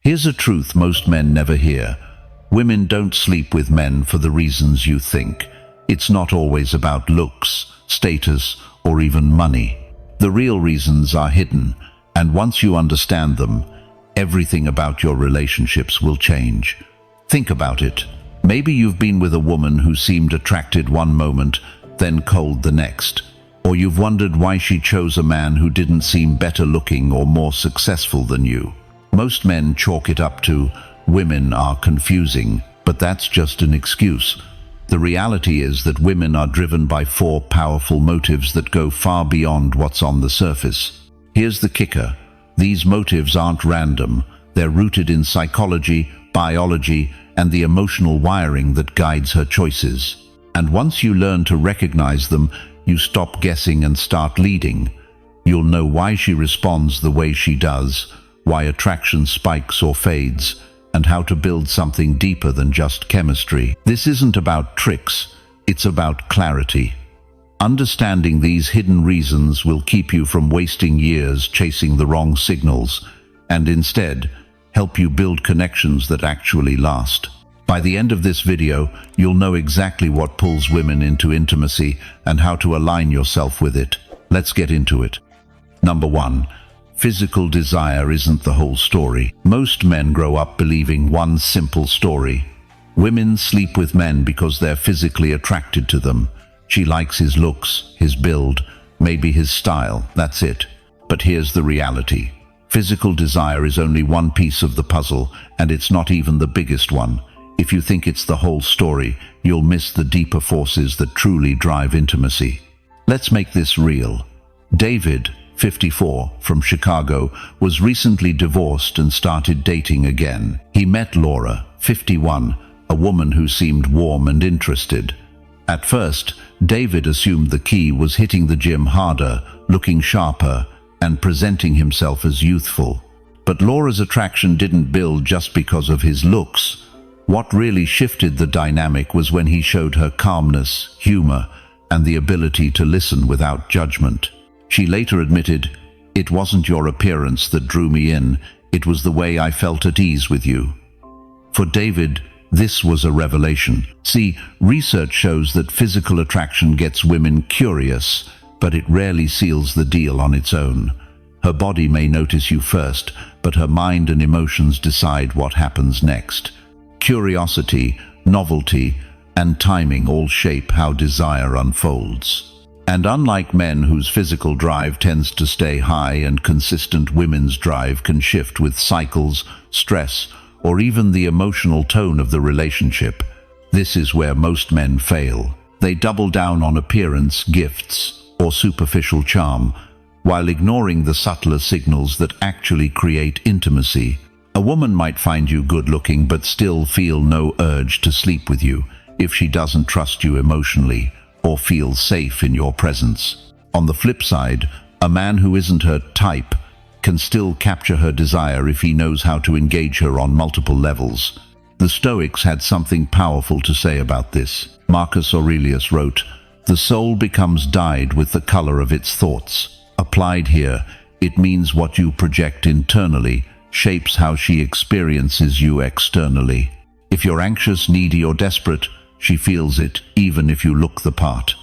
Here's a truth most men never hear. Women don't sleep with men for the reasons you think. It's not always about looks, status, or even money. The real reasons are hidden, and once you understand them, everything about your relationships will change. Think about it. Maybe you've been with a woman who seemed attracted one moment, then cold the next. Or you've wondered why she chose a man who didn't seem better looking or more successful than you. Most men chalk it up to, women are confusing, but that's just an excuse. The reality is that women are driven by 4 powerful motives that go far beyond what's on the surface. Here's the kicker. These motives aren't random. They're rooted in psychology, biology, and the emotional wiring that guides her choices. And once you learn to recognize them, you stop guessing and start leading. You'll know why she responds the way she does, why attraction spikes or fades, and how to build something deeper than just chemistry. This isn't about tricks, it's about clarity. Understanding these hidden reasons will keep you from wasting years chasing the wrong signals, and instead, help you build connections that actually last. By the end of this video, you'll know exactly what pulls women into intimacy and how to align yourself with it. Let's get into it. Number 1. Physical desire isn't the whole story. Most men grow up believing one simple story. Women sleep with men because they're physically attracted to them. She likes his looks, his build, maybe his style, that's it. But here's the reality. Physical desire is only one piece of the puzzle, and it's not even the biggest one. If you think it's the whole story, you'll miss the deeper forces that truly drive intimacy. Let's make this real. David, 54, from Chicago, was recently divorced and started dating again. He met Laura, 51, a woman who seemed warm and interested. At first, David assumed the key was hitting the gym harder, looking sharper, and presenting himself as youthful. But Laura's attraction didn't build just because of his looks. What really shifted the dynamic was when he showed her calmness, humor, and the ability to listen without judgment. She later admitted, "It wasn't your appearance that drew me in, it was the way I felt at ease with you." For David, this was a revelation. See, research shows that physical attraction gets women curious, but it rarely seals the deal on its own. Her body may notice you first, but her mind and emotions decide what happens next. Curiosity, novelty, and timing all shape how desire unfolds. And unlike men whose physical drive tends to stay high and consistent, women's drive can shift with cycles, stress, or even the emotional tone of the relationship. This is where most men fail. They double down on appearance, gifts, or superficial charm, while ignoring the subtler signals that actually create intimacy. A woman might find you good-looking but still feel no urge to sleep with you if she doesn't trust you emotionally or feel safe in your presence. On the flip side, a man who isn't her type can still capture her desire if he knows how to engage her on multiple levels. The Stoics had something powerful to say about this. Marcus Aurelius wrote, "The soul becomes dyed with the color of its thoughts." Applied here, it means what you project internally shapes how she experiences you externally. If you're anxious, needy, or desperate, she feels it, even if you look the part.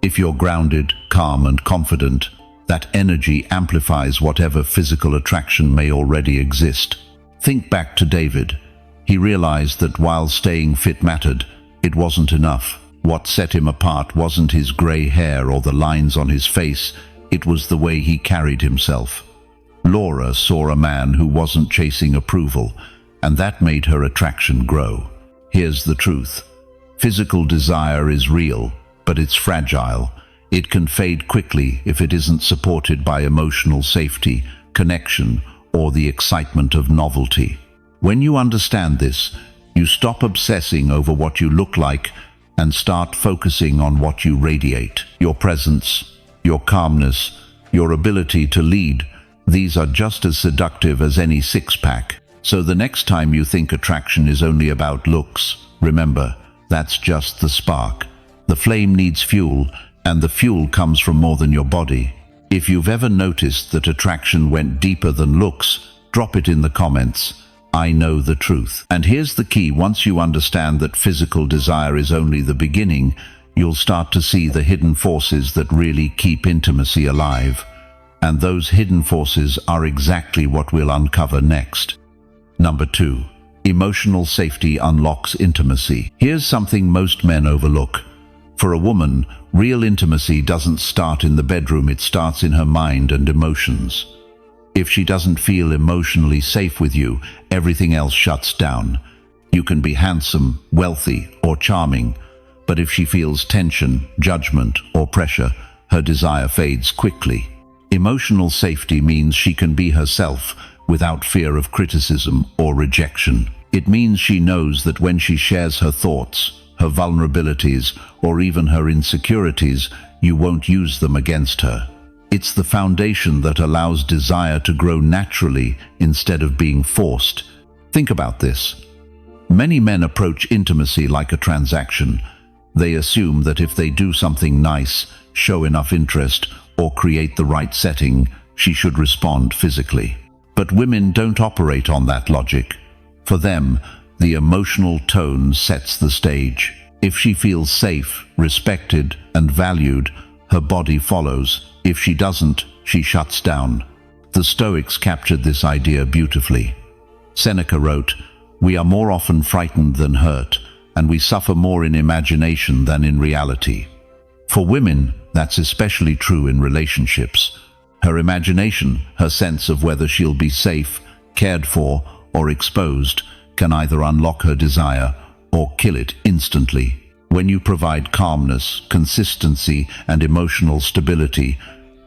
If you're grounded, calm, and confident, that energy amplifies whatever physical attraction may already exist. Think back to David. He realized that while staying fit mattered, it wasn't enough. What set him apart wasn't his gray hair or the lines on his face, it was the way he carried himself. Laura saw a man who wasn't chasing approval, and that made her attraction grow. Here's the truth. Physical desire is real, but it's fragile. It can fade quickly if it isn't supported by emotional safety, connection, or the excitement of novelty. When you understand this, you stop obsessing over what you look like and start focusing on what you radiate. Your presence, your calmness, your ability to lead, these are just as seductive as any six-pack. So the next time you think attraction is only about looks, remember, that's just the spark. The flame needs fuel, and the fuel comes from more than your body. If you've ever noticed that attraction went deeper than looks, Drop it in the comments. I know the truth. And here's the key: once you understand that physical desire is only the beginning, you'll start to see the hidden forces that really keep intimacy alive. And those hidden forces are exactly what we'll uncover next. Number 2. Emotional safety unlocks intimacy. Here's something most men overlook. For a woman, real intimacy doesn't start in the bedroom, it starts in her mind and emotions. If she doesn't feel emotionally safe with you, everything else shuts down. You can be handsome, wealthy, or charming, but if she feels tension, judgment, or pressure, her desire fades quickly. Emotional safety means she can be herself without fear of criticism or rejection. It means she knows that when she shares her thoughts, her vulnerabilities, or even her insecurities, you won't use them against her. It's the foundation that allows desire to grow naturally instead of being forced. Think about this. Many men approach intimacy like a transaction. They assume that if they do something nice, show enough interest, or create the right setting, she should respond physically. But women don't operate on that logic. For them, the emotional tone sets the stage. If she feels safe, respected, and valued, her body follows. If she doesn't, she shuts down. The Stoics captured this idea beautifully. Seneca wrote, "We are more often frightened than hurt, and we suffer more in imagination than in reality." For women, that's especially true in relationships. Her imagination, her sense of whether she'll be safe, cared for, or exposed, can either unlock her desire or kill it instantly. When you provide calmness, consistency, and emotional stability,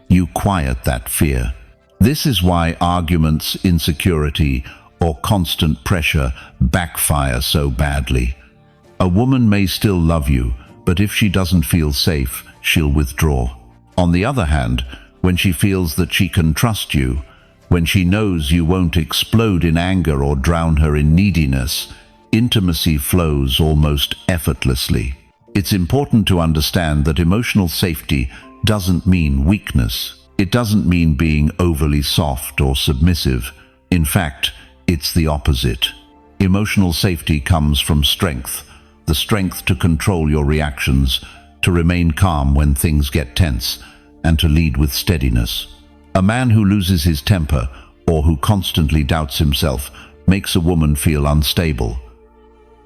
you quiet that fear. This is why arguments, insecurity, or constant pressure backfire so badly. A woman may still love you, but if she doesn't feel safe, she'll withdraw. On the other hand, when she feels that she can trust you, when she knows you won't explode in anger or drown her in neediness, intimacy flows almost effortlessly. It's important to understand that emotional safety doesn't mean weakness. It doesn't mean being overly soft or submissive. In fact, it's the opposite. Emotional safety comes from strength, the strength to control your reactions, to remain calm when things get tense, and to lead with steadiness. A man who loses his temper or who constantly doubts himself makes a woman feel unstable.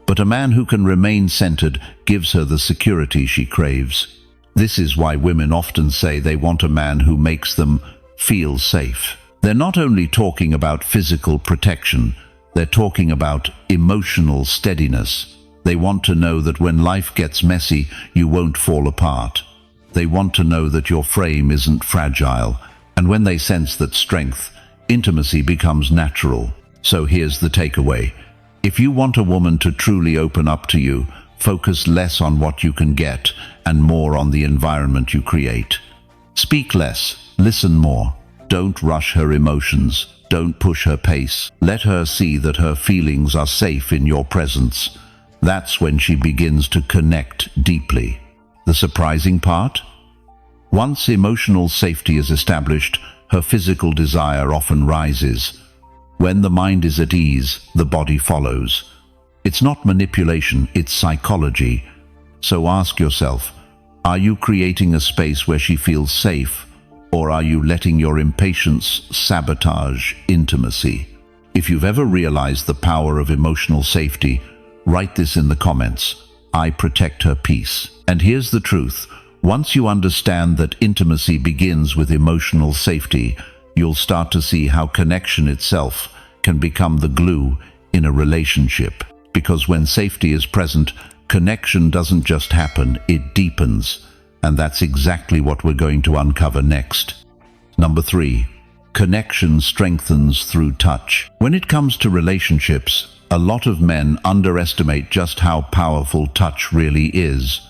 But a man who can remain centered gives her the security she craves. This is why women often say they want a man who makes them feel safe. They're not only talking about physical protection, they're talking about emotional steadiness. They want to know that when life gets messy, you won't fall apart. They want to know that your frame isn't fragile. And when they sense that strength, intimacy becomes natural. So here's the takeaway. If you want a woman to truly open up to you, focus less on what you can get and more on the environment you create. Speak less, listen more. Don't rush her emotions. Don't push her pace. Let her see that her feelings are safe in your presence. That's when she begins to connect deeply. The surprising part? Once emotional safety is established, her physical desire often rises. When the mind is at ease, the body follows. It's not manipulation, it's psychology. So ask yourself, are you creating a space where she feels safe, or are you letting your impatience sabotage intimacy? If you've ever realized the power of emotional safety, write this in the comments. I protect her peace. And here's the truth. Once you understand that intimacy begins with emotional safety, you'll start to see how connection itself can become the glue in a relationship. Because when safety is present, connection doesn't just happen, it deepens. And that's exactly what we're going to uncover next. Number 3, connection strengthens through touch. When it comes to relationships, a lot of men underestimate just how powerful touch really is.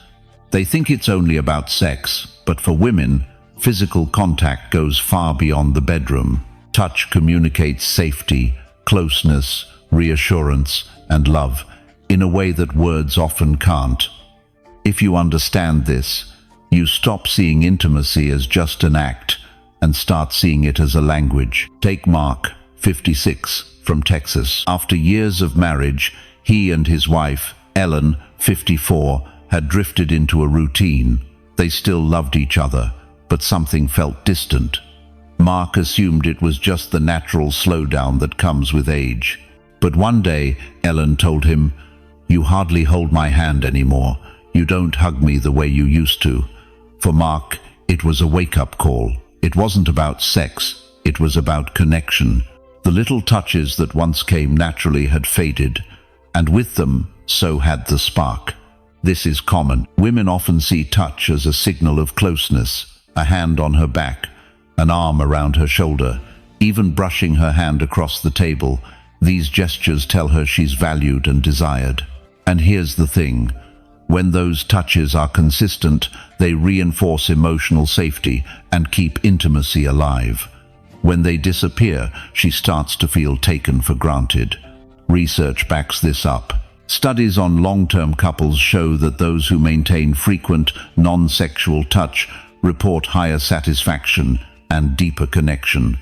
They think it's only about sex, but for women, physical contact goes far beyond the bedroom. Touch communicates safety, closeness, reassurance, and love in a way that words often can't. If you understand this, you stop seeing intimacy as just an act and start seeing it as a language. Take Mark, 56, from Texas. After years of marriage, he and his wife, Ellen, 54, had drifted into a routine. They still loved each other, but something felt distant. Mark assumed it was just the natural slowdown that comes with age. But one day, Ellen told him, "You hardly hold my hand anymore. You don't hug me the way you used to." For Mark, it was a wake-up call. It wasn't about sex, it was about connection. The little touches that once came naturally had faded, and with them, so had the spark. This is common. Women often see touch as a signal of closeness, a hand on her back, an arm around her shoulder, even brushing her hand across the table. These gestures tell her she's valued and desired. And here's the thing. When those touches are consistent, they reinforce emotional safety and keep intimacy alive. When they disappear, she starts to feel taken for granted. Research backs this up. Studies on long-term couples show that those who maintain frequent, non-sexual touch report higher satisfaction and deeper connection.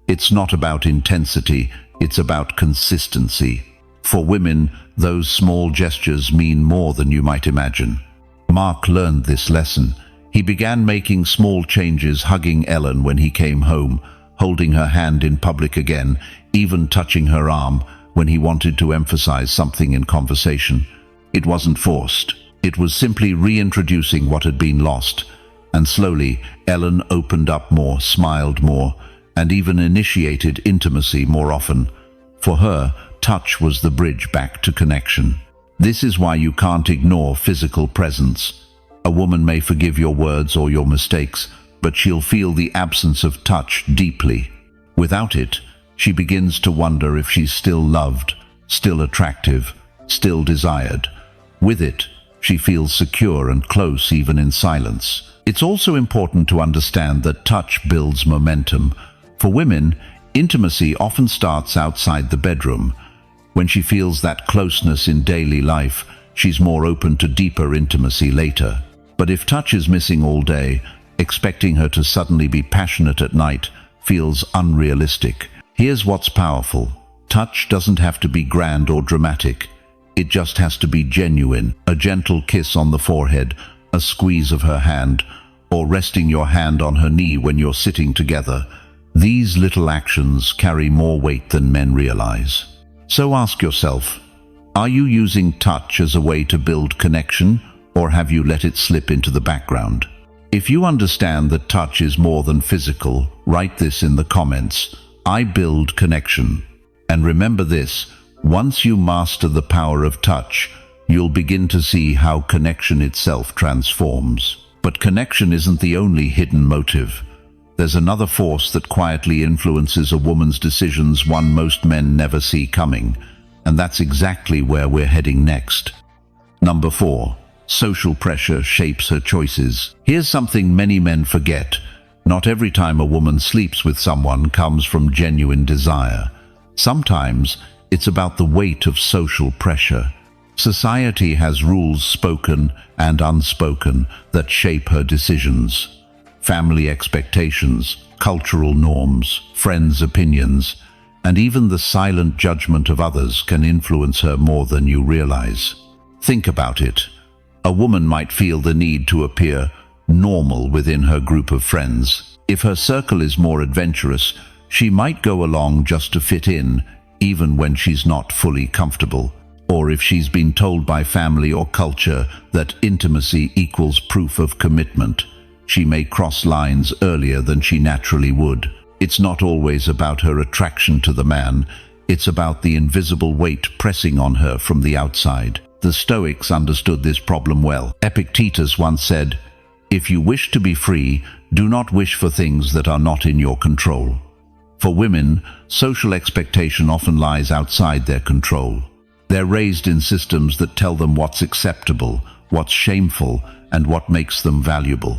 It's not about intensity, it's about consistency. For women, those small gestures mean more than you might imagine. Mark learned this lesson. He began making small changes, hugging Ellen when he came home, holding her hand in public again, even touching her arm when he wanted to emphasize something in conversation. It wasn't forced. It was simply reintroducing what had been lost. And slowly, Ellen opened up more, smiled more, and even initiated intimacy more often. For her, touch was the bridge back to connection. This is why you can't ignore physical presence. A woman may forgive your words or your mistakes, but she'll feel the absence of touch deeply. Without it, she begins to wonder if she's still loved, still attractive, still desired. With it, she feels secure and close even in silence. It's also important to understand that touch builds momentum. For women, intimacy often starts outside the bedroom. When she feels that closeness in daily life, she's more open to deeper intimacy later. But if touch is missing all day, expecting her to suddenly be passionate at night feels unrealistic. Here's what's powerful. Touch doesn't have to be grand or dramatic. It just has to be genuine. A gentle kiss on the forehead, a squeeze of her hand, or resting your hand on her knee when you're sitting together. These little actions carry more weight than men realize. So ask yourself, are you using touch as a way to build connection, or have you let it slip into the background? If you understand that touch is more than physical, write this in the comments. I build connection. And remember this, once you master the power of touch, you'll begin to see how connection itself transforms. But connection isn't the only hidden motive. There's another force that quietly influences a woman's decisions, one most men never see coming. And that's exactly where we're heading next. Number 4. Social pressure shapes her choices. Here's something many men forget. Not every time a woman sleeps with someone comes from genuine desire. Sometimes it's about the weight of social pressure. Society has rules spoken and unspoken that shape her decisions. Family expectations, cultural norms, friends' opinions, and even the silent judgment of others can influence her more than you realize. Think about it. A woman might feel the need to appear normal within her group of friends. If her circle is more adventurous, she might go along just to fit in, even when she's not fully comfortable. Or if she's been told by family or culture that intimacy equals proof of commitment, she may cross lines earlier than she naturally would. It's not always about her attraction to the man, it's about the invisible weight pressing on her from the outside. The Stoics understood this problem well. Epictetus once said, "If you wish to be free, do not wish for things that are not in your control." For women, social expectation often lies outside their control. They're raised in systems that tell them what's acceptable, what's shameful, and what makes them valuable.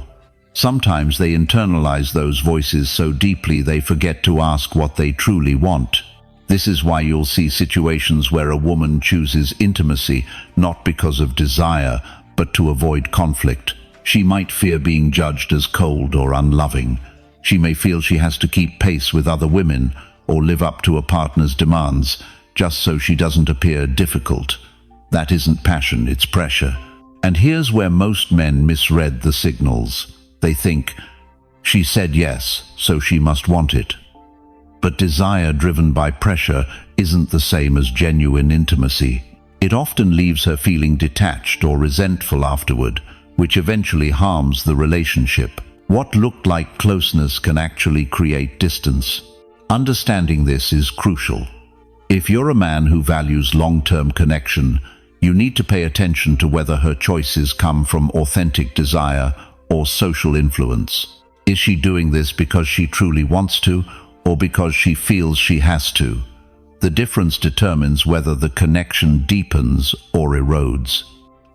Sometimes they internalize those voices so deeply they forget to ask what they truly want. This is why you'll see situations where a woman chooses intimacy not because of desire, but to avoid conflict. She might fear being judged as cold or unloving. She may feel she has to keep pace with other women, or live up to a partner's demands just so she doesn't appear difficult. That isn't passion, it's pressure. And here's where most men misread the signals. They think, she said yes, so she must want it. But desire driven by pressure isn't the same as genuine intimacy. It often leaves her feeling detached or resentful afterward, which eventually harms the relationship. What looked like closeness can actually create distance. Understanding this is crucial. If you're a man who values long-term connection, you need to pay attention to whether her choices come from authentic desire or social influence. Is she doing this because she truly wants to, or because she feels she has to? The difference determines whether the connection deepens or erodes.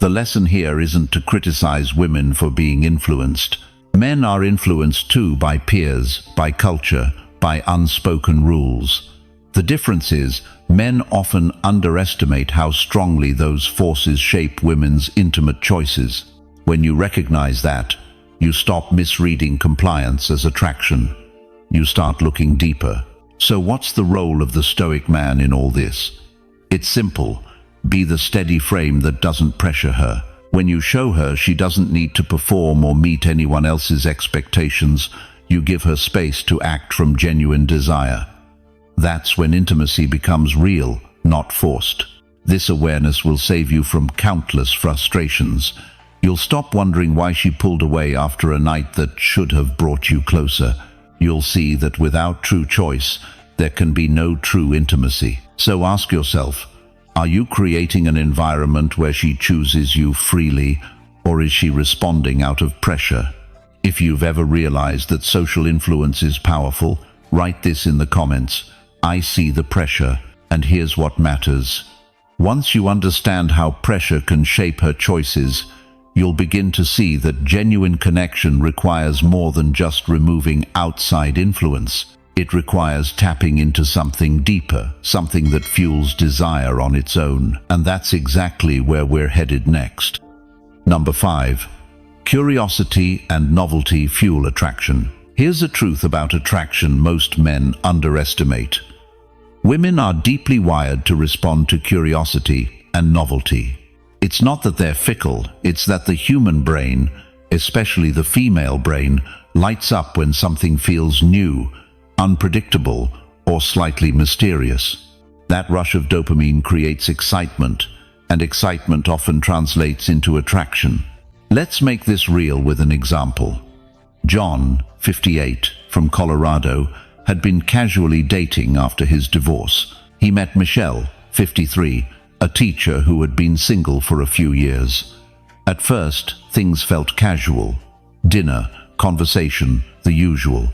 The lesson here isn't to criticize women for being influenced. Men are influenced too by peers, by culture, by unspoken rules. The difference is, men often underestimate how strongly those forces shape women's intimate choices. When you recognize that, you stop misreading compliance as attraction. You start looking deeper. So what's the role of the Stoic man in all this? It's simple. Be the steady frame that doesn't pressure her. When you show her she doesn't need to perform or meet anyone else's expectations, you give her space to act from genuine desire. That's when intimacy becomes real, not forced. This awareness will save you from countless frustrations. You'll stop wondering why she pulled away after a night that should have brought you closer. You'll see that without true choice, there can be no true intimacy. So ask yourself, are you creating an environment where she chooses you freely, or is she responding out of pressure? If you've ever realized that social influence is powerful, write this in the comments. I see the pressure, and here's what matters. Once you understand how pressure can shape her choices, you'll begin to see that genuine connection requires more than just removing outside influence. It requires tapping into something deeper, something that fuels desire on its own. And that's exactly where we're headed next. Number 5. Curiosity and novelty fuel attraction. Here's a truth about attraction most men underestimate. Women are deeply wired to respond to curiosity and novelty. It's not that they're fickle, it's that the human brain, especially the female brain, lights up when something feels new, unpredictable, or slightly mysterious. That rush of dopamine creates excitement, and excitement often translates into attraction. Let's make this real with an example. John, 58, from Colorado, had been casually dating after his divorce. He met Michelle, 53, a teacher who had been single for a few years. At first, things felt casual. Dinner, conversation, the usual.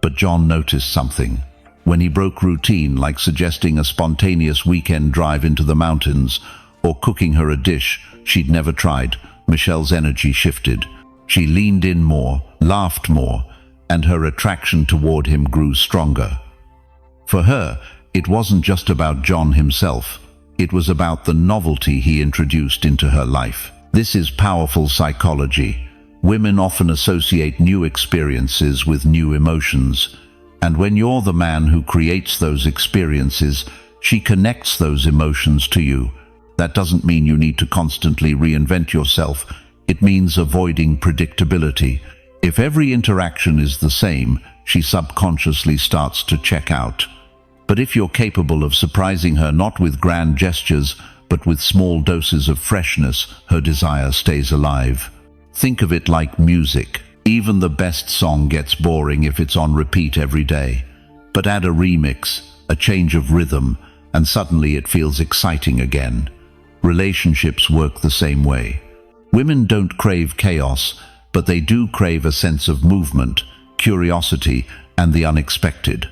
But John noticed something. When he broke routine, like suggesting a spontaneous weekend drive into the mountains or cooking her a dish she'd never tried, Michelle's energy shifted. She leaned in more, laughed more, and her attraction toward him grew stronger. For her, it wasn't just about John himself. It was about the novelty he introduced into her life. This is powerful psychology. Women often associate new experiences with new emotions. And when you're the man who creates those experiences, she connects those emotions to you. That doesn't mean you need to constantly reinvent yourself. It means avoiding predictability. If every interaction is the same, she subconsciously starts to check out. But if you're capable of surprising her not with grand gestures, but with small doses of freshness, her desire stays alive. Think of it like music. Even the best song gets boring if it's on repeat every day. But add a remix, a change of rhythm, and suddenly it feels exciting again. Relationships work the same way. Women don't crave chaos, but they do crave a sense of movement, curiosity, and the unexpected.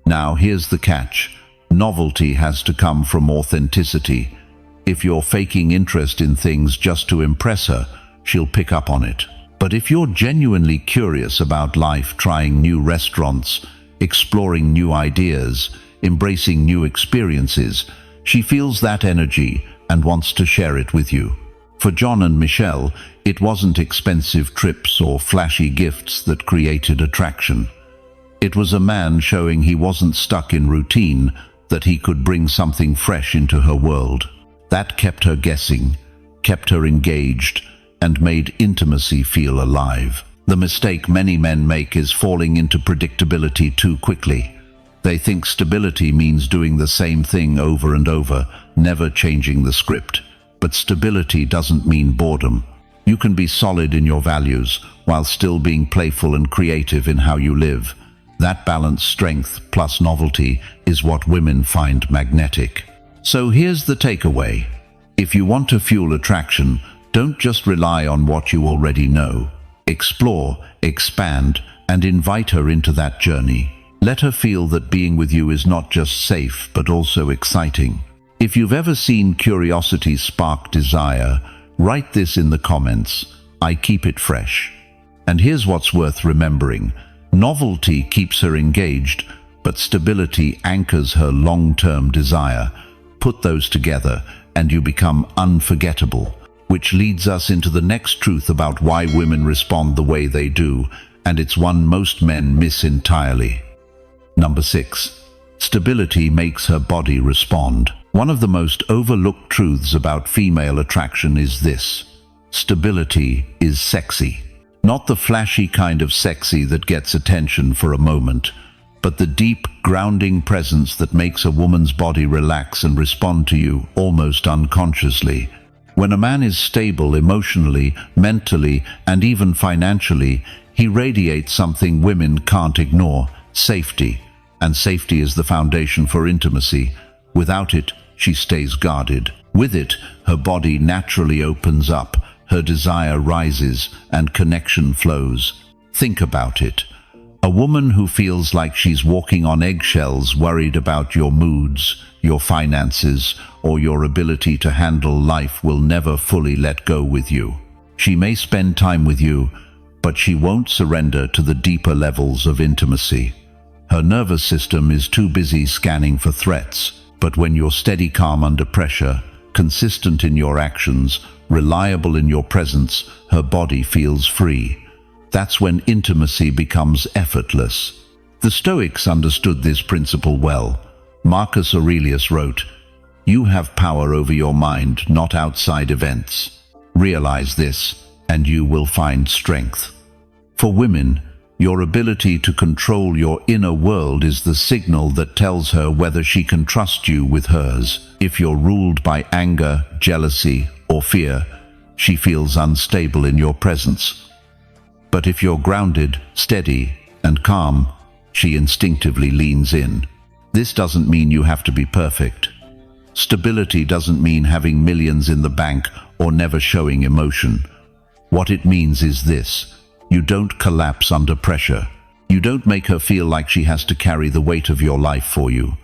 Now, here's the catch. Novelty has to come from authenticity. If you're faking interest in things just to impress her, she'll pick up on it. But if you're genuinely curious about life, trying new restaurants, exploring new ideas, embracing new experiences, she feels that energy and wants to share it with you. For John and Michelle, it wasn't expensive trips or flashy gifts that created attraction. It was a man showing he wasn't stuck in routine, that he could bring something fresh into her world. That kept her guessing, kept her engaged, and made intimacy feel alive. The mistake many men make is falling into predictability too quickly. They think stability means doing the same thing over and over, never changing the script. But stability doesn't mean boredom. You can be solid in your values while still being playful and creative in how you live. That balanced strength plus novelty is what women find magnetic. So here's the takeaway. If you want to fuel attraction, don't just rely on what you already know. Explore, expand, and invite her into that journey. Let her feel that being with you is not just safe, but also exciting. If you've ever seen curiosity spark desire, write this in the comments. I keep it fresh. And here's what's worth remembering. Novelty keeps her engaged, but stability anchors her long-term desire. Put those together, and you become unforgettable. Which leads us into the next truth about why women respond the way they do, and it's one most men miss entirely. Number 6. Stability makes her body respond. One of the most overlooked truths about female attraction is this: stability is sexy. Not the flashy kind of sexy that gets attention for a moment, but the deep, grounding presence that makes a woman's body relax and respond to you almost unconsciously. When a man is stable emotionally, mentally, and even financially, he radiates something women can't ignore: safety. And safety is the foundation for intimacy. Without it, she stays guarded. With it, her body naturally opens up, her desire rises, and connection flows. Think about it. A woman who feels like she's walking on eggshells, worried about your moods, your finances, or your ability to handle life, will never fully let go with you. She may spend time with you, but she won't surrender to the deeper levels of intimacy. Her nervous system is too busy scanning for threats, but when you're steady, calm under pressure, consistent in your actions, reliable in your presence, her body feels free. That's when intimacy becomes effortless. The Stoics understood this principle well. Marcus Aurelius wrote, "You have power over your mind, not outside events. Realize this, and you will find strength." For women, your ability to control your inner world is the signal that tells her whether she can trust you with hers. If you're ruled by anger, jealousy, or fear, she feels unstable in your presence. But if you're grounded, steady, and calm, she instinctively leans in. This doesn't mean you have to be perfect. Stability doesn't mean having millions in the bank or never showing emotion. What it means is this: you don't collapse under pressure. You don't make her feel like she has to carry the weight of your life for you.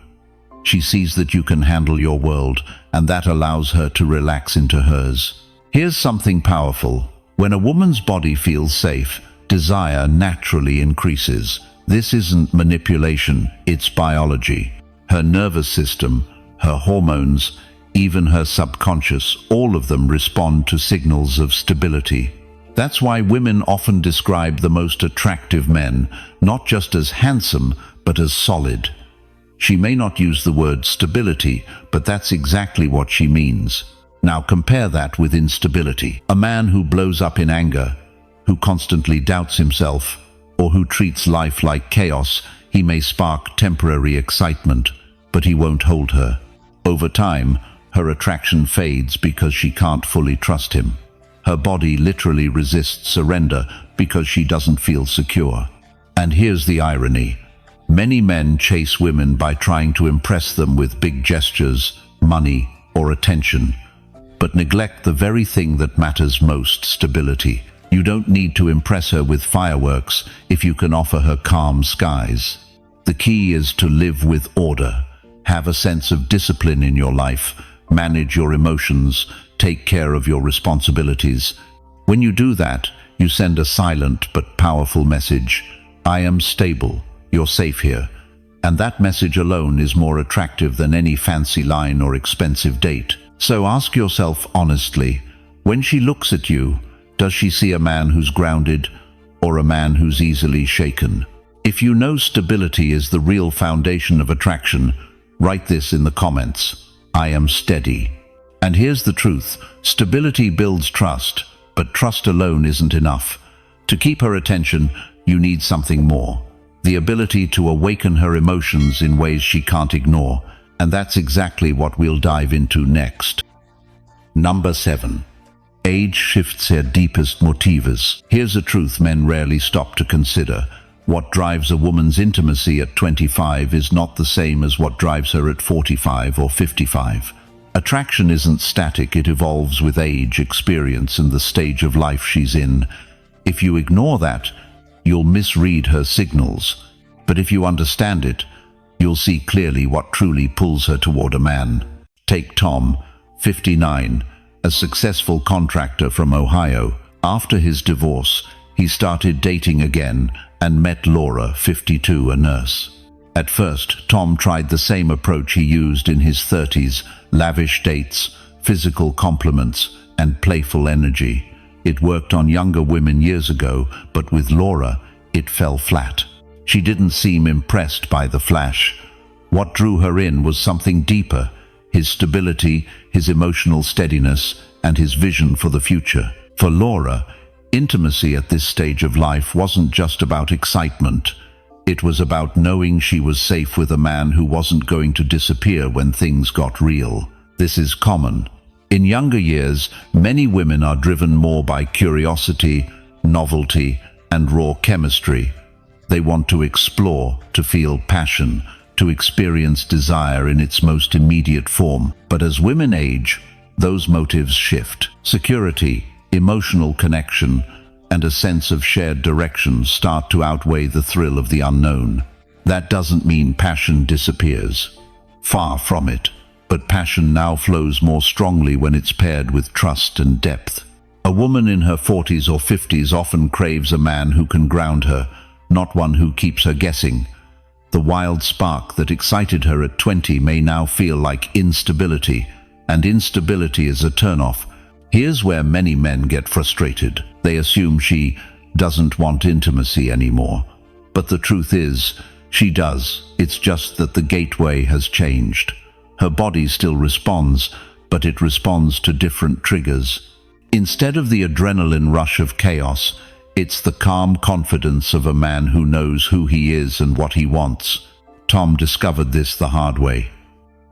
She sees that you can handle your world, and that allows her to relax into hers. Here's something powerful. When a woman's body feels safe, desire naturally increases. This isn't manipulation, it's biology. Her nervous system, her hormones, even her subconscious, all of them respond to signals of stability. That's why women often describe the most attractive men, not just as handsome, but as solid. She may not use the word stability, but that's exactly what she means. Now compare that with instability. A man who blows up in anger, who constantly doubts himself, or who treats life like chaos, he may spark temporary excitement, but he won't hold her. Over time, her attraction fades because she can't fully trust him. Her body literally resists surrender because she doesn't feel secure. And here's the irony. Many men chase women by trying to impress them with big gestures, money, or attention, but neglect the very thing that matters most: stability. You don't need to impress her with fireworks if you can offer her calm skies. The key is to live with order. Have a sense of discipline in your life. Manage your emotions. Take care of your responsibilities. When you do that, you send a silent but powerful message. I am stable. You're safe here. And that message alone is more attractive than any fancy line or expensive date. So ask yourself honestly, when she looks at you, does she see a man who's grounded or a man who's easily shaken? If you know stability is the real foundation of attraction, write this in the comments. I am steady. And here's the truth. Stability builds trust, but trust alone isn't enough. To keep her attention, you need something more. The ability to awaken her emotions in ways she can't ignore. And that's exactly what we'll dive into next. Number 7. Age shifts her deepest motives. Here's a truth men rarely stop to consider. What drives a woman's intimacy at 25 is not the same as what drives her at 45 or 55. Attraction isn't static, it evolves with age, experience, and the stage of life she's in. If you ignore that, you'll misread her signals. But if you understand it, you'll see clearly what truly pulls her toward a man. Take Tom, 59, a successful contractor from Ohio. After his divorce, he started dating again and met Laura, 52, a nurse. At first, Tom tried the same approach he used in his 30s, lavish dates, physical compliments, and playful energy. It worked on younger women years ago, but with Laura, it fell flat. She didn't seem impressed by the flash. What drew her in was something deeper: his stability, his emotional steadiness, and his vision for the future. For Laura, intimacy at this stage of life wasn't just about excitement. It was about knowing she was safe with a man who wasn't going to disappear when things got real. This is common. In younger years, many women are driven more by curiosity, novelty, and raw chemistry. They want to explore, to feel passion, to experience desire in its most immediate form. But as women age, those motives shift. Security, emotional connection, and a sense of shared direction start to outweigh the thrill of the unknown. That doesn't mean passion disappears. Far from it. But passion now flows more strongly when it's paired with trust and depth. A woman in her 40s or 50s often craves a man who can ground her, not one who keeps her guessing. The wild spark that excited her at 20 may now feel like instability, and instability is a turnoff. Here's where many men get frustrated. They assume she doesn't want intimacy anymore. But the truth is, she does. It's just that the gateway has changed. Her body still responds, but it responds to different triggers. Instead of the adrenaline rush of chaos, it's the calm confidence of a man who knows who he is and what he wants. Tom discovered this the hard way.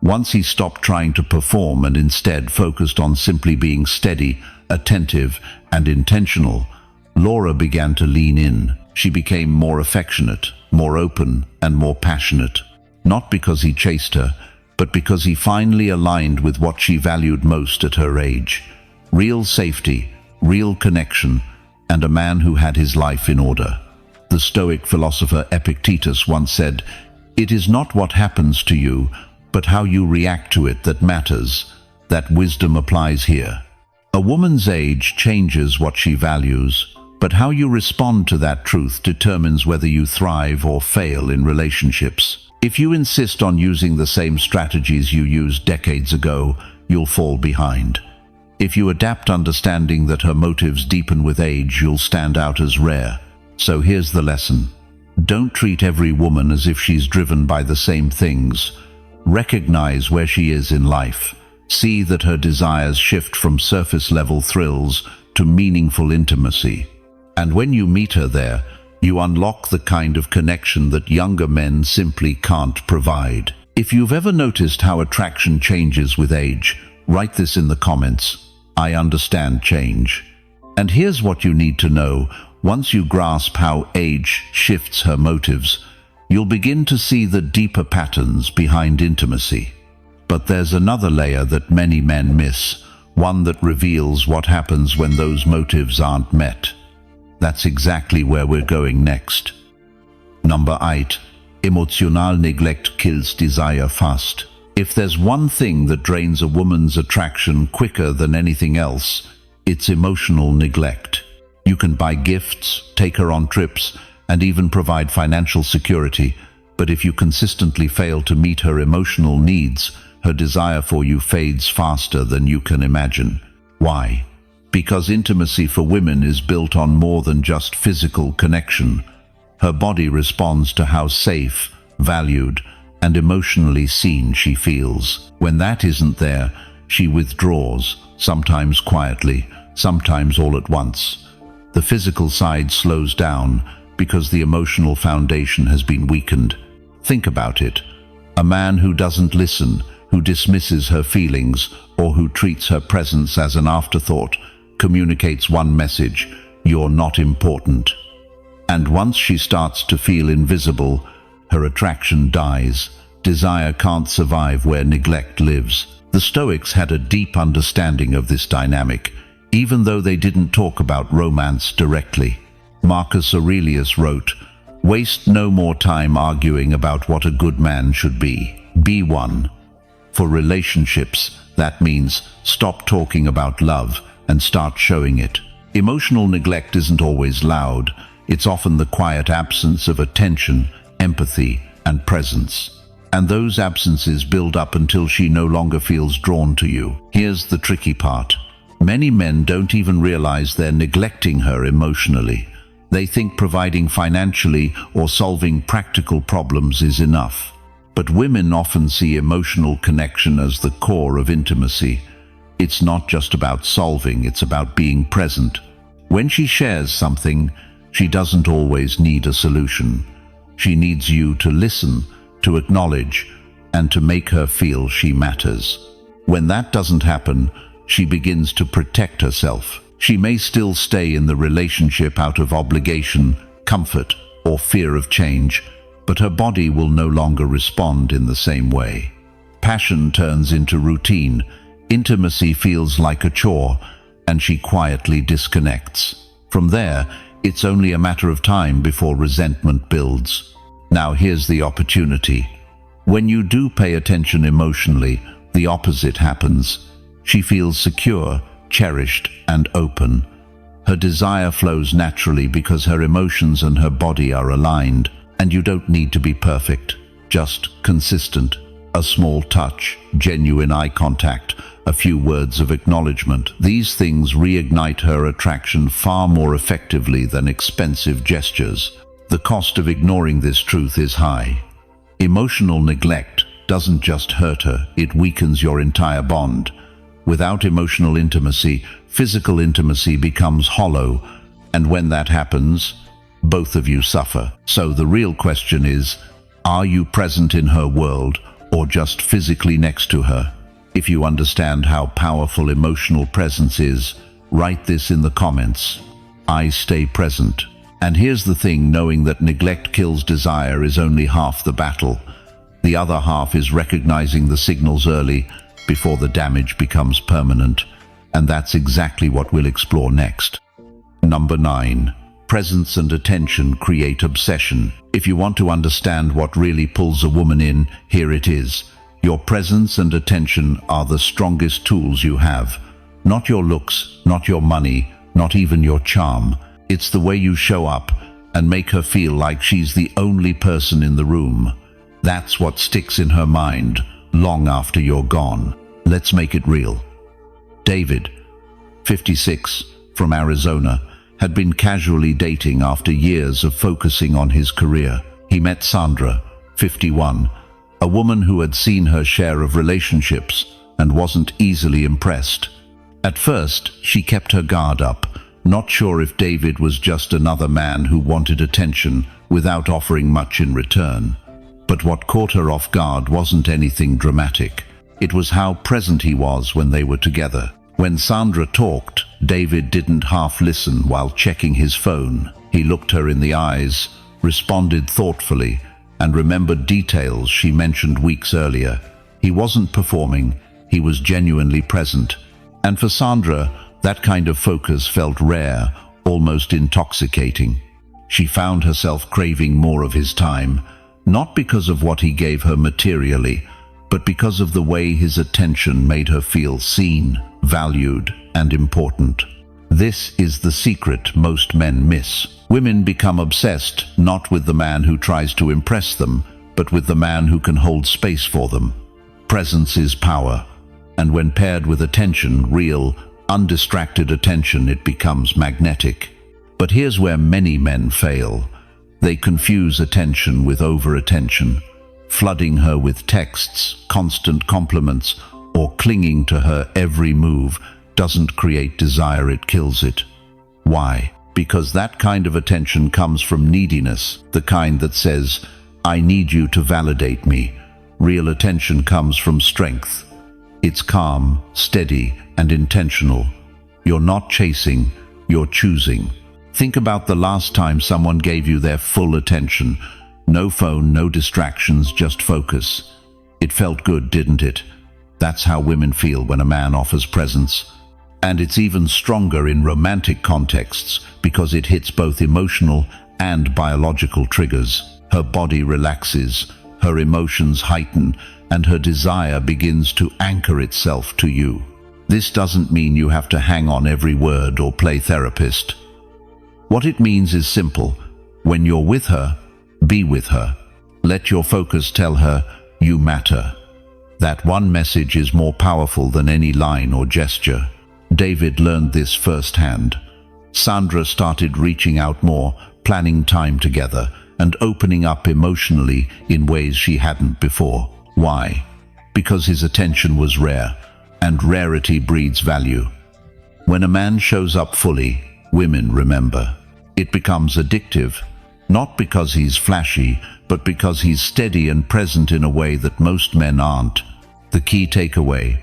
Once he stopped trying to perform and instead focused on simply being steady, attentive, and intentional, Laura began to lean in. She became more affectionate, more open, and more passionate. Not because he chased her, but because he finally aligned with what she valued most at her age. Real safety, real connection, and a man who had his life in order. The Stoic philosopher Epictetus once said, "It is not what happens to you, but how you react to it that matters." That wisdom applies here. A woman's age changes what she values, but how you respond to that truth determines whether you thrive or fail in relationships. If you insist on using the same strategies you used decades ago, you'll fall behind. If you adapt understanding that her motives deepen with age, you'll stand out as rare. So here's the lesson. Don't treat every woman as if she's driven by the same things. Recognize where she is in life. See that her desires shift from surface-level thrills to meaningful intimacy. And when you meet her there, you unlock the kind of connection that younger men simply can't provide. If you've ever noticed how attraction changes with age, write this in the comments. I understand change. And here's what you need to know. Once you grasp how age shifts her motives, you'll begin to see the deeper patterns behind intimacy. But there's another layer that many men miss, one that reveals what happens when those motives aren't met. That's exactly where we're going next. Number 8. Emotional neglect kills desire fast. If there's one thing that drains a woman's attraction quicker than anything else, it's emotional neglect. You can buy gifts, take her on trips, and even provide financial security, but if you consistently fail to meet her emotional needs, her desire for you fades faster than you can imagine. Why? Because intimacy for women is built on more than just physical connection. Her body responds to how safe, valued, and emotionally seen she feels. When that isn't there, she withdraws, sometimes quietly, sometimes all at once. The physical side slows down because the emotional foundation has been weakened. Think about it. A man who doesn't listen, who dismisses her feelings, or who treats her presence as an afterthought, communicates one message: you're not important. And once she starts to feel invisible, her attraction dies. Desire can't survive where neglect lives. The Stoics had a deep understanding of this dynamic, even though they didn't talk about romance directly. Marcus Aurelius wrote, "Waste no more time arguing about what a good man should be. Be one." For relationships, that means stop talking about love and start showing it. Emotional neglect isn't always loud. It's often the quiet absence of attention, empathy, and presence. And those absences build up until she no longer feels drawn to you. Here's the tricky part. Many men don't even realize they're neglecting her emotionally. They think providing financially or solving practical problems is enough. But women often see emotional connection as the core of intimacy. It's not just about solving, it's about being present. When she shares something, she doesn't always need a solution. She needs you to listen, to acknowledge, and to make her feel she matters. When that doesn't happen, she begins to protect herself. She may still stay in the relationship out of obligation, comfort, or fear of change, but her body will no longer respond in the same way. Passion turns into routine, intimacy feels like a chore, and she quietly disconnects. From there, it's only a matter of time before resentment builds. Now here's the opportunity. When you do pay attention emotionally, the opposite happens. She feels secure, cherished, and open. Her desire flows naturally because her emotions and her body are aligned. And you don't need to be perfect, just consistent. A small touch, genuine eye contact, a few words of acknowledgement. These things reignite her attraction far more effectively than expensive gestures. The cost of ignoring this truth is high. Emotional neglect doesn't just hurt her, it weakens your entire bond. Without emotional intimacy, physical intimacy becomes hollow, and when that happens, both of you suffer. So the real question is, are you present in her world or just physically next to her? If you understand how powerful emotional presence is, write this in the comments. I stay present. And here's the thing, knowing that neglect kills desire is only half the battle. The other half is recognizing the signals early before the damage becomes permanent. And that's exactly what we'll explore next. Number 9. Presence and attention create obsession. If you want to understand what really pulls a woman in, here it is. Your presence and attention are the strongest tools you have. Not your looks, not your money, not even your charm. It's the way you show up and make her feel like she's the only person in the room. That's what sticks in her mind long after you're gone. Let's make it real. David, 56, from Arizona, had been casually dating after years of focusing on his career. He met Sandra, 51, a woman who had seen her share of relationships and wasn't easily impressed. At first, she kept her guard up, not sure if David was just another man who wanted attention without offering much in return. But what caught her off guard wasn't anything dramatic. It was how present he was when they were together. When Sandra talked, David didn't half listen while checking his phone. He looked her in the eyes, responded thoughtfully, and remembered details she mentioned weeks earlier. He wasn't performing, he was genuinely present. And for Sandra, that kind of focus felt rare, almost intoxicating. She found herself craving more of his time, not because of what he gave her materially, but because of the way his attention made her feel seen, valued, and important. This is the secret most men miss. Women become obsessed not with the man who tries to impress them, but with the man who can hold space for them. Presence is power, and when paired with attention, real, undistracted attention, it becomes magnetic. But here's where many men fail. They confuse attention with over-attention. Flooding her with texts, constant compliments, or clinging to her every move doesn't create desire, it kills it. Why? Because that kind of attention comes from neediness, the kind that says, "I need you to validate me." Real attention comes from strength. It's calm, steady, and intentional. You're not chasing, you're choosing. Think about the last time someone gave you their full attention. No phone, no distractions, just focus. It felt good, didn't it? That's how women feel when a man offers presence. And it's even stronger in romantic contexts because it hits both emotional and biological triggers. Her body relaxes, her emotions heighten, and her desire begins to anchor itself to you. This doesn't mean you have to hang on every word or play therapist. What it means is simple. When you're with her, be with her. Let your focus tell her you matter. That one message is more powerful than any line or gesture. David learned this firsthand. Sandra started reaching out more, planning time together, and opening up emotionally in ways she hadn't before. Why? Because his attention was rare, and rarity breeds value. When a man shows up fully, women remember. It becomes addictive, not because he's flashy, but because he's steady and present in a way that most men aren't. The key takeaway: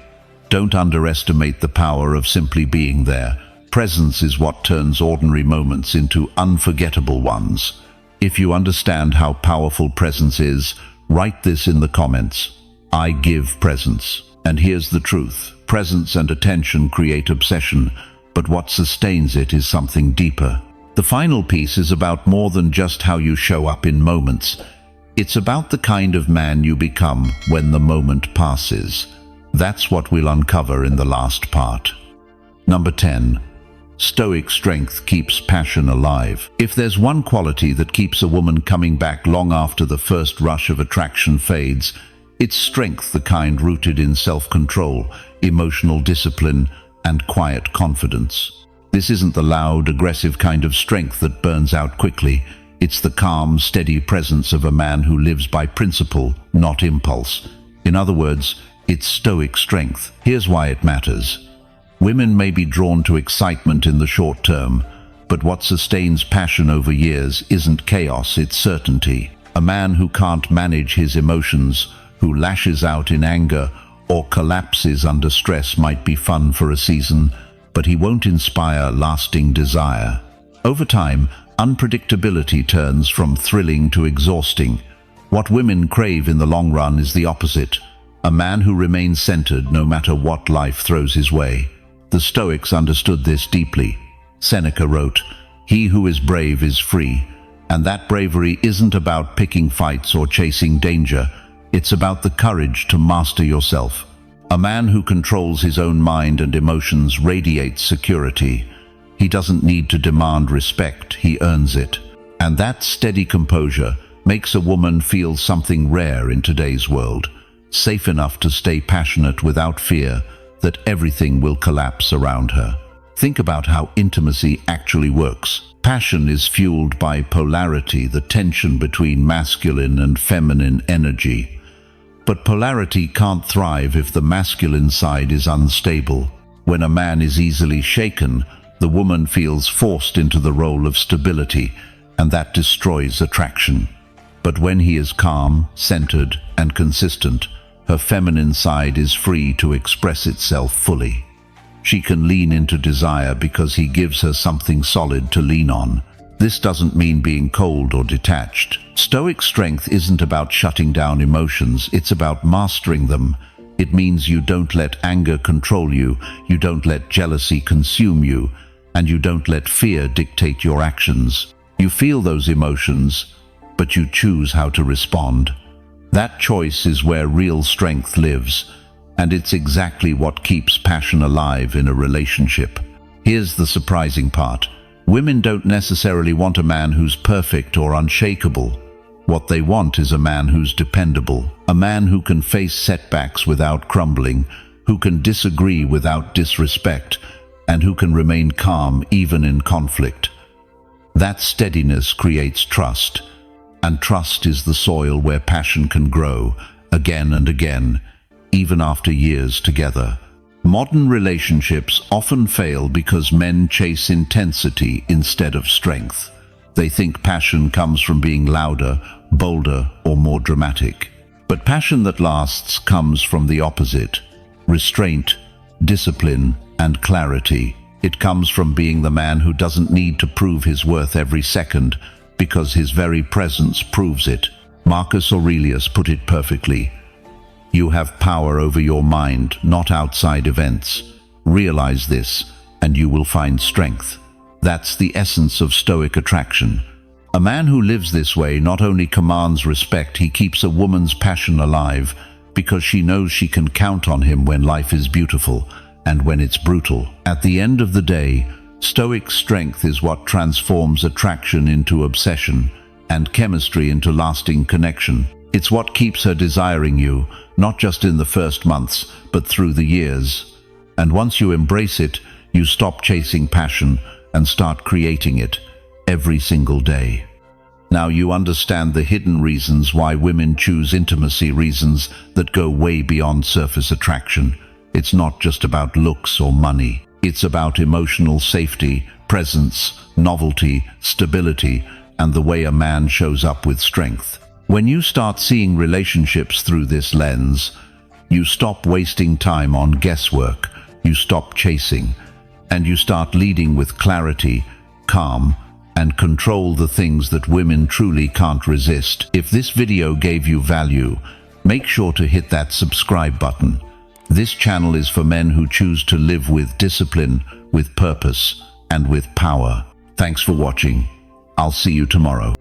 don't underestimate the power of simply being there. Presence is what turns ordinary moments into unforgettable ones. If you understand how powerful presence is, write this in the comments. I give presence. And here's the truth. Presence and attention create obsession, but what sustains it is something deeper. The final piece is about more than just how you show up in moments. It's about the kind of man you become when the moment passes. That's what we'll uncover in the last part. Number 10. Stoic strength keeps passion alive. If there's one quality that keeps a woman coming back long after the first rush of attraction fades, it's strength, the kind rooted in self-control, emotional discipline, and quiet confidence. This isn't the loud, aggressive kind of strength that burns out quickly. It's the calm, steady presence of a man who lives by principle, not impulse. In other words, it's stoic strength. Here's why it matters. Women may be drawn to excitement in the short term, but what sustains passion over years isn't chaos, it's certainty. A man who can't manage his emotions, who lashes out in anger or collapses under stress might be fun for a season, but he won't inspire lasting desire. Over time, unpredictability turns from thrilling to exhausting. What women crave in the long run is the opposite: a man who remains centered no matter what life throws his way. The Stoics understood this deeply. Seneca wrote, "He who is brave is free," and that bravery isn't about picking fights or chasing danger. It's about the courage to master yourself. A man who controls his own mind and emotions radiates security. He doesn't need to demand respect, he earns it. And that steady composure makes a woman feel something rare in today's world, safe enough to stay passionate without fear that everything will collapse around her. Think about how intimacy actually works. Passion is fueled by polarity, the tension between masculine and feminine energy. But polarity can't thrive if the masculine side is unstable. When a man is easily shaken, the woman feels forced into the role of stability, and that destroys attraction. But when he is calm, centered, and consistent, her feminine side is free to express itself fully. She can lean into desire because he gives her something solid to lean on. This doesn't mean being cold or detached. Stoic strength isn't about shutting down emotions, it's about mastering them. It means you don't let anger control you, you don't let jealousy consume you, and you don't let fear dictate your actions. You feel those emotions, but you choose how to respond. That choice is where real strength lives, and it's exactly what keeps passion alive in a relationship. Here's the surprising part. Women don't necessarily want a man who's perfect or unshakable. What they want is a man who's dependable, a man who can face setbacks without crumbling, who can disagree without disrespect, and who can remain calm even in conflict. That steadiness creates trust, and trust is the soil where passion can grow again and again, even after years together. Modern relationships often fail because men chase intensity instead of strength. They think passion comes from being louder, bolder, or more dramatic. But passion that lasts comes from the opposite: restraint, discipline, and clarity. It comes from being the man who doesn't need to prove his worth every second, because his very presence proves it. Marcus Aurelius put it perfectly: "You have power over your mind, not outside events. Realize this, and you will find strength." That's the essence of Stoic attraction. A man who lives this way not only commands respect, he keeps a woman's passion alive, because she knows she can count on him when life is beautiful and when it's brutal. At the end of the day, Stoic strength is what transforms attraction into obsession and chemistry into lasting connection. It's what keeps her desiring you, not just in the first months, but through the years. And once you embrace it, you stop chasing passion and start creating it every single day. Now you understand the hidden reasons why women choose intimacy, reasons that go way beyond surface attraction. It's not just about looks or money. It's about emotional safety, presence, novelty, stability, and the way a man shows up with strength. When you start seeing relationships through this lens, you stop wasting time on guesswork, you stop chasing, and you start leading with clarity, calm, and control, the things that women truly can't resist. If this video gave you value, make sure to hit that subscribe button. This channel is for men who choose to live with discipline, with purpose, and with power. Thanks for watching. I'll see you tomorrow.